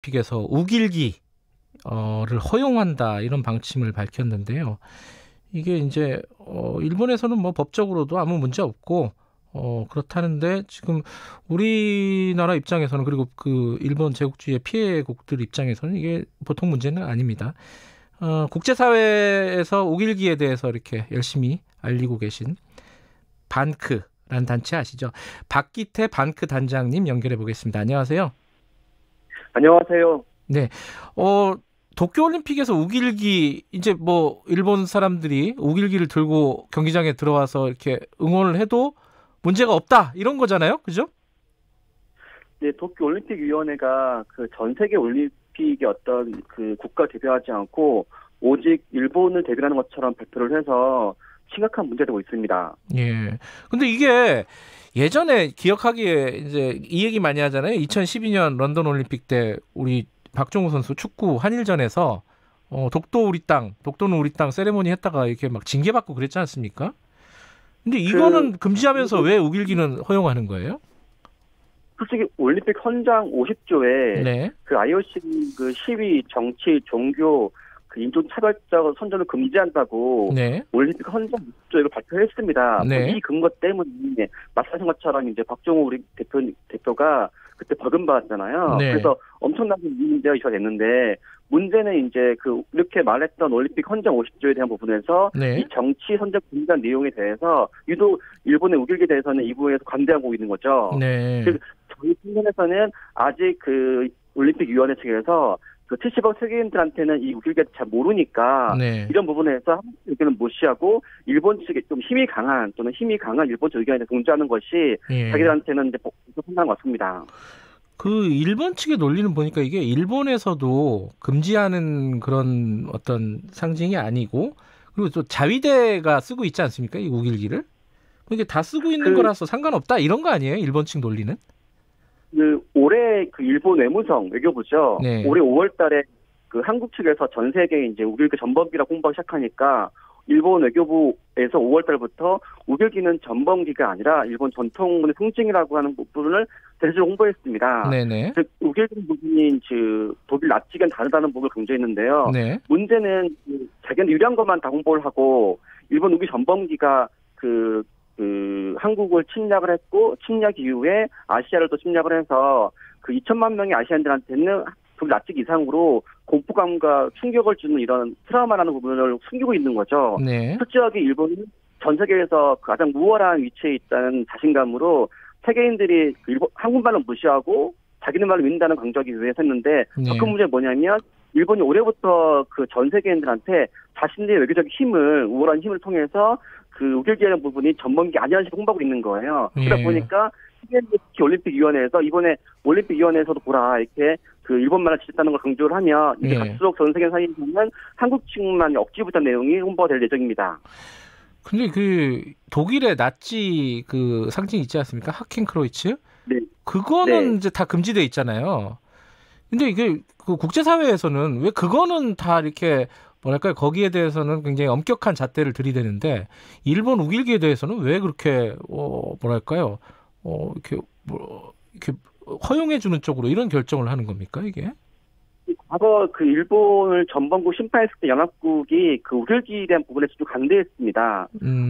도쿄올림픽에서 우길기를 허용한다 이런 방침을 밝혔는데요. 이게 이제 일본에서는 뭐 법적으로도 아무 문제 없고 그렇다는데 지금 우리나라 입장에서는 그리고 그 일본 제국주의의 피해국들 입장에서는 이게 보통 문제는 아닙니다. 국제사회에서 우길기에 대해서 이렇게 열심히 알리고 계신 반크라는 단체 아시죠? 박기태 반크 단장님 연결해 보겠습니다. 안녕하세요. 안녕하세요. 네. 도쿄올림픽에서 우길기, 이제 뭐, 일본 사람들이 우길기를 들고 경기장에 들어와서 이렇게 응원을 해도 문제가 없다, 이런 거잖아요. 그죠? 네, 도쿄올림픽위원회가 그 전 세계 올림픽의 어떤 그 국가 대표하지 않고 오직 일본을 대변하는 것처럼 발표를 해서 심각한 문제가 되고 있습니다. 예. 근데 이게 예전에 기억하기에 이제 이 얘기 많이 하잖아요. 2012년 런던 올림픽 때 우리 박종우 선수 축구 한일전에서 독도는 우리 땅 세레모니 했다가 이렇게 막 징계받고 그랬지 않습니까? 근데 이거는 금지하면서 왜 우길기는 허용하는 거예요? 솔직히 올림픽 헌장 50조에 네. 그 IOC 그 시위, 정치, 종교, 그 인종차별적 선전을 금지한다고 네. 올림픽 헌장 50조를 발표했습니다. 네. 이 근거 때문에 말씀하신 것처럼 이제 박종우 우리 대표가 그때 벌금받았잖아요. 네. 그래서 엄청나게 문제가 됐는데 문제는 이제 그 이렇게 말했던 올림픽 헌장 50조에 대한 부분에서 네. 이 정치 선전 금지한 내용에 대해서 유독 일본의 우길기에 대해서는 이 부분에서 관대하고 있는 거죠. 네. 즉 저희 측면에서는 아직 그 올림픽위원회 측에서 그 70억 세계인들한테는 이 우길기를 잘 모르니까 네. 이런 부분에서 한국 의견을 무시하고 일본 측에 좀 힘이 강한 일본 측 의견에 동조하는 것이 예. 자기들한테는 이제 판단한 것 같습니다. 그 일본 측의 논리는 보니까 이게 일본에서도 금지하는 그런 어떤 상징이 아니고 그리고 또 자위대가 쓰고 있지 않습니까? 이 우길기를. 이게 다 쓰고 있는 거라서 상관없다 이런 거 아니에요? 일본 측 논리는? 그 올해 그 일본 외무성 외교부죠. 네. 올해 5월달에 그 한국 측에서 전 세계에 이제 우길기 전범기라고 홍보하기 시작하니까 일본 외교부에서 5월달부터 우길기는 전범기가 아니라 일본 전통문의 상징이라고 하는 부분을 대대적으로 홍보했습니다. 네네. 즉 우길기 부분이 독일 나치기는 다르다는 부분을 강조했는데요. 네. 문제는 자기는 유리한 것만 다 홍보를 하고 일본 우길 전범기가 그 한국을 침략을 했고 침략 이후에 아시아를 또 침략을 해서 그 2천만 명의 아시안들한테는 독일 나치기 이상으로 공포감과 충격을 주는 이런 트라우마라는 부분을 숨기고 있는 거죠. 네. 솔직하게 일본은 전 세계에서 가장 우월한 위치에 있다는 자신감으로 세계인들이 한국말을 무시하고 자기네 말을 믿는다는 강조하기 위해서 했는데 더 큰 문제는 뭐냐면 일본이 올해부터 그 전 세계인들한테 자신들의 외교적 힘을 우월한 힘을 통해서 그 우길기라는 부분이 전범기 아니라는 식으로 홍보하고 있는 거예요. 그러다 보니까 올림픽위원회에서 이번에 올림픽위원회에서도 보라 이렇게 그 일본말을 지켰다는 걸 강조를 하면 이게 갈수록 전 세계 사이에서는 한국 측만 억지 부탁 내용이 홍보가 될 예정입니다. 근데 그 독일의 나치 그 상징 있지 않습니까? 하켄크로이츠? 네. 그거는 네. 이제 다 금지돼 있잖아요. 근데 이게 그 국제사회에서는 왜 그거는 다 이렇게 뭐랄까요? 거기에 대해서는 굉장히 엄격한 잣대를 들이대는데 일본 우길기에 대해서는 왜 그렇게 뭐랄까요? 이렇게 허용해 주는 쪽으로 이런 결정을 하는 겁니까, 이게? 과거 그 일본을 전범국 심판했을 때 연합국이 그 우길기에 대한 부분에서 좀 간대했습니다.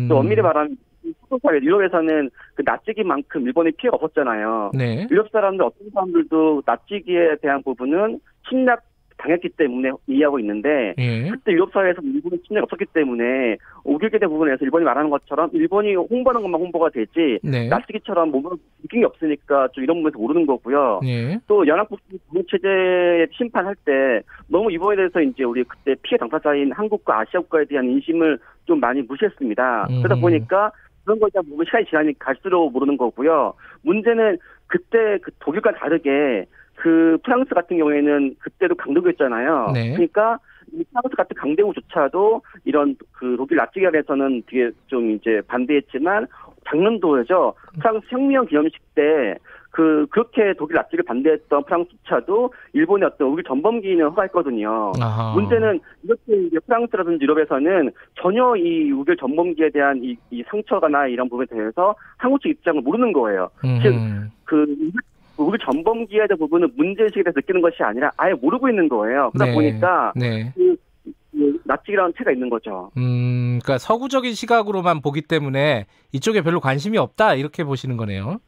또 엄밀히 말하면 소속사회 유럽에서는 그 나치기만큼 일본의 피해가 없었잖아요. 네. 유럽 사람들 어떤 사람들도 나치기에 대한 부분은 침략 당했기 때문에 이해하고 있는데 그때 유럽 사회에서 일본의 침략이 없었기 때문에 우길기에 대한 부분에서 일본이 말하는 것처럼 일본이 홍보하는 것만 홍보가 되지 나치기처럼 몸으로 느낀 게 없으니까 좀 이런 부분에서 모르는 거고요. 또 연합국 체제 심판할 때 너무 이번에 대해서 이제 우리 그때 피해 당사자인 한국과 아시아 국가에 대한 인심을 좀 많이 무시했습니다. 그러다 보니까 그런 거에 대한 부분 시간이 지나니 갈수록 모르는 거고요. 문제는 그때 그 독일과 다르게 그 프랑스 같은 경우에는 그때도 강대국이었잖아요. 그러니까 이 프랑스 같은 강대국조차도 이런 그 독일 나치기에 대해서는 되게 좀 이제 반대했지만 작년도죠. 프랑스 혁명 기념식 때 그렇게 독일 나치기를 반대했던 프랑스조차도 일본의 어떤 우길 전범기는 허가했거든요. 문제는 이렇게 이제 프랑스라든지 유럽에서는 전혀 이 우길 전범기에 대한 이 상처가나 이런 부분에 대해서 한국 측 입장을 모르는 거예요. 즉 우리 전범기에 대한 부분은 문제의식에 대해서 느끼는 것이 아니라 아예 모르고 있는 거예요. 그러다 보니까 그 납치라는 체가 있는 거죠. 그러니까 서구적인 시각으로만 보기 때문에 이쪽에 별로 관심이 없다 이렇게 보시는 거네요.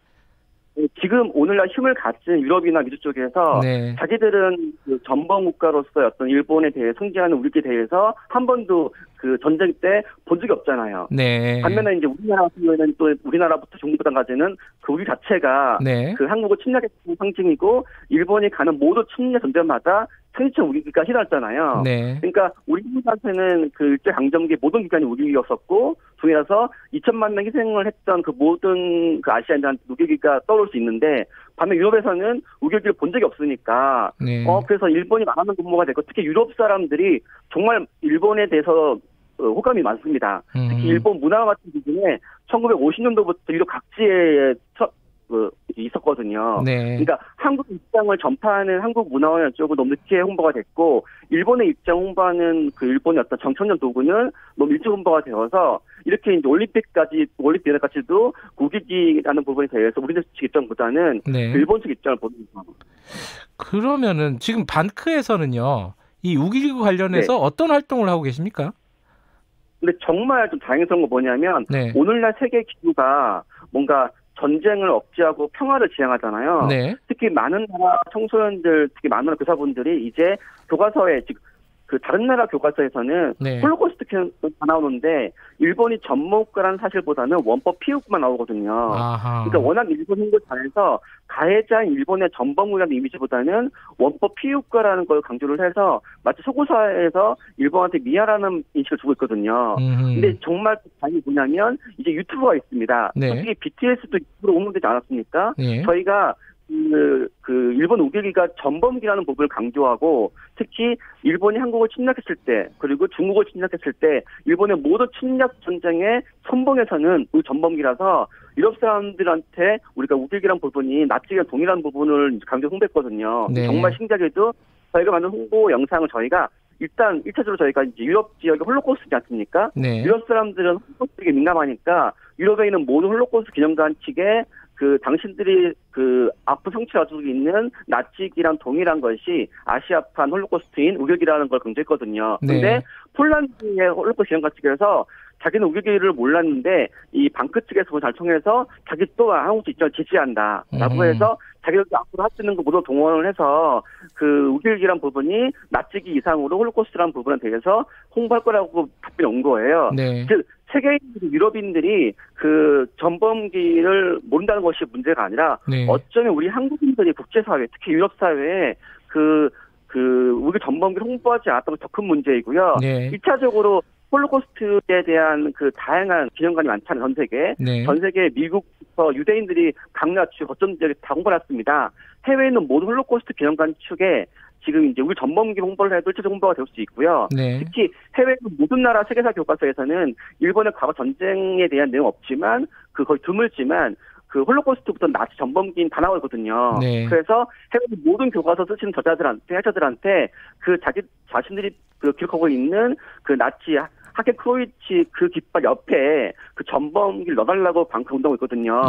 지금 오늘날 힘을 가진 유럽이나 미주 쪽에서 자기들은 그 전범 국가로서 어떤 일본에 대해 승진하는 우리에 대해서 한 번도 그 전쟁 때 본 적이 없잖아요. 반면에 이제 우리나라 같은 경우에는 또 우리나라부터 중국까지는 그 우리 자체가 그 한국을 침략했던 상징이고 일본이 가는 모든 침략 전쟁마다 천리천 우리가 희생했잖아요. 그러니까 우리 한국한테는 그 일제강점기 모든 기간이 우리였었고 동일해서 2천만 명 희생을 했던 그 모든 그 아시아인들한테 우리가 떠올 수 있는데 반면 유럽에서는 우리를 본 적이 없으니까 그래서 일본이 망하는 군모가 됐고 특히 유럽 사람들이 정말 일본에 대해서 호감이 많습니다. 특히 일본 문화 같은 부분에 1950년도부터 유럽 각지에 있었거든요. 그러니까 한국 입장을 전파하는 한국 문화원 쪽은 너무 늦게 홍보가 됐고 일본의 입장 홍보하는 그 일본의 어떤 정청년 도구는 너무 일찍 홍보가 되어서 이렇게 이제 올림픽까지도 국익이라는 부분에 대해서 우리나라 측 입장보다는 일본 측 입장을 보는 거죠. 그러면은 지금 반크에서는요, 이 우기기구 관련해서 어떤 활동을 하고 계십니까? 근데 정말 좀 다행스러운 거 뭐냐면 오늘날 세계 기구가 뭔가 전쟁을 억제하고 평화를 지향하잖아요. 특히 많은 나라 청소년들, 특히 많은 나라 교사분들이 이제 교과서에 그 다른 나라 교과서에서는 홀로코스트 다 나오는데 일본이 전문가라는 사실보다는 원법 피우구만 나오거든요. 그러니까 워낙 일본 홍보 잘해서 가해자인 일본의 전범국이라는 이미지보다는 원법 피우가라는 걸 강조를 해서 마치 소고사에서 일본한테 미안하는 인식을 주고 있거든요. 근데 정말 다행히 뭐냐면 이제 유튜브가 있습니다. 특히 BTS도 유튜브로 응원되지 않았습니까? 저희가 그 일본 우길기가 전범기라는 부분을 강조하고 특히 일본이 한국을 침략했을 때 그리고 중국을 침략했을 때 일본의 모든 침략 전쟁의 선봉에서는 우리 전범기라서 유럽 사람들한테 우리가 우길기란 부분이 나치랑 동일한 부분을 강조 홍보했거든요. 정말 신기하게도 저희가 만든 홍보 영상을 저희가 일단 1차적으로 저희가 이제 유럽 지역의 홀로코스트지 않습니까? 유럽 사람들은 홀로코스트에 민감하니까 유럽에 있는 모든 홀로코스트 기념관 측에 그 당신들이 그 아픈 성취를 가지고 있는 나치기랑 동일한 것이 아시아판 홀로코스트인 우길기라는 걸 강조했거든요. 근데 폴란드의 홀로코스트 기념관 측에서 자기는 우길기를 몰랐는데 이 방크 측에서 잘 통해서 자기 또한 한국 입장을 지지한다라고 해서 자기들 앞으로 할 수 있는 거 모두 동원을 해서 그 우길기란 부분이 나치기 이상으로 홀로코스트라는 부분에 대해서 홍보할 거라고 답변이 온 거예요. 즉 세계 유럽인들이 그 전범기를 모른다는 것이 문제가 아니라 어쩌면 우리 한국인들이 국제사회 특히 유럽 사회에 우리 전범기를 홍보하지 않았던 게 더 큰 문제이고요. 1차적으로 홀로코스트에 대한 그 다양한 기념관이 많잖아요, 전 세계. 전 세계 미국부터 유대인들이 각 나라 주 거점 지역에 다 홍보를 했습니다. 해외에 있는 모든 홀로코스트 기념관 축에 지금 이제 우리 전범기 홍보를 해도 1차적 홍보가 될 수 있고요. 특히 해외 모든 나라 세계사 교과서에서는 일본의 과거 전쟁에 대한 내용 없지만 그 거의 드물지만 그 홀로코스트부터 나치 전범기인 다 나오거든요. 그래서 해외 모든 교과서 쓰시는 해자들한테 그 자신들이 그 기록하고 있는 그 나치 하겐 크로이치 그 깃발 옆에 그 전범기를 넣어달라고 방크 운동을 있거든요.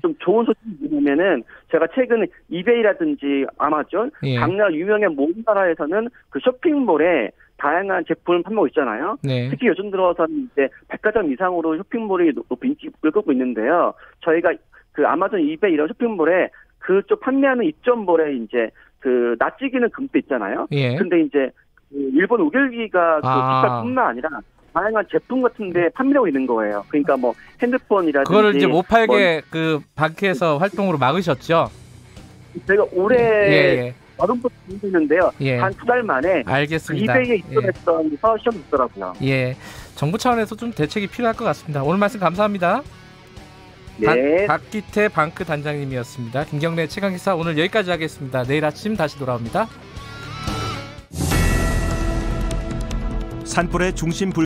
좀 좋은 소식이 뭐냐면은 제가 최근 이베이라든지 아마존 각 나라 유명한 모든 나라에서는 그 쇼핑몰에 다양한 제품을 판매하고 있잖아요. 특히 요즘 들어서는 이제 백화점 이상으로 쇼핑몰이 높은 인기를 끌고 있는데요. 저희가 그 아마존, 이베이 이런 쇼핑몰에 그쪽 판매하는 입점몰에 이제 그 나치기는 금도 있잖아요. 근데 이제 그 일본 우길기가 그 깃발뿐만 아니라 다양한 제품 같은데 판매하고 있는 거예요. 그러니까 뭐 핸드폰이라든지 그거를 이제 못 팔게 그 방크에서 활동으로 막으셨죠. 제가 올해 여름부터 있는데요. 한 2달 만에 알겠습니다. 이베이에 입점했던 시험이 있더라고요. 정부 차원에서 좀 대책이 필요할 것 같습니다. 오늘 말씀 감사합니다. 박기태 방크 단장님이었습니다. 김경래 최강기사 오늘 여기까지 하겠습니다. 내일 아침 다시 돌아옵니다. 산불의 중심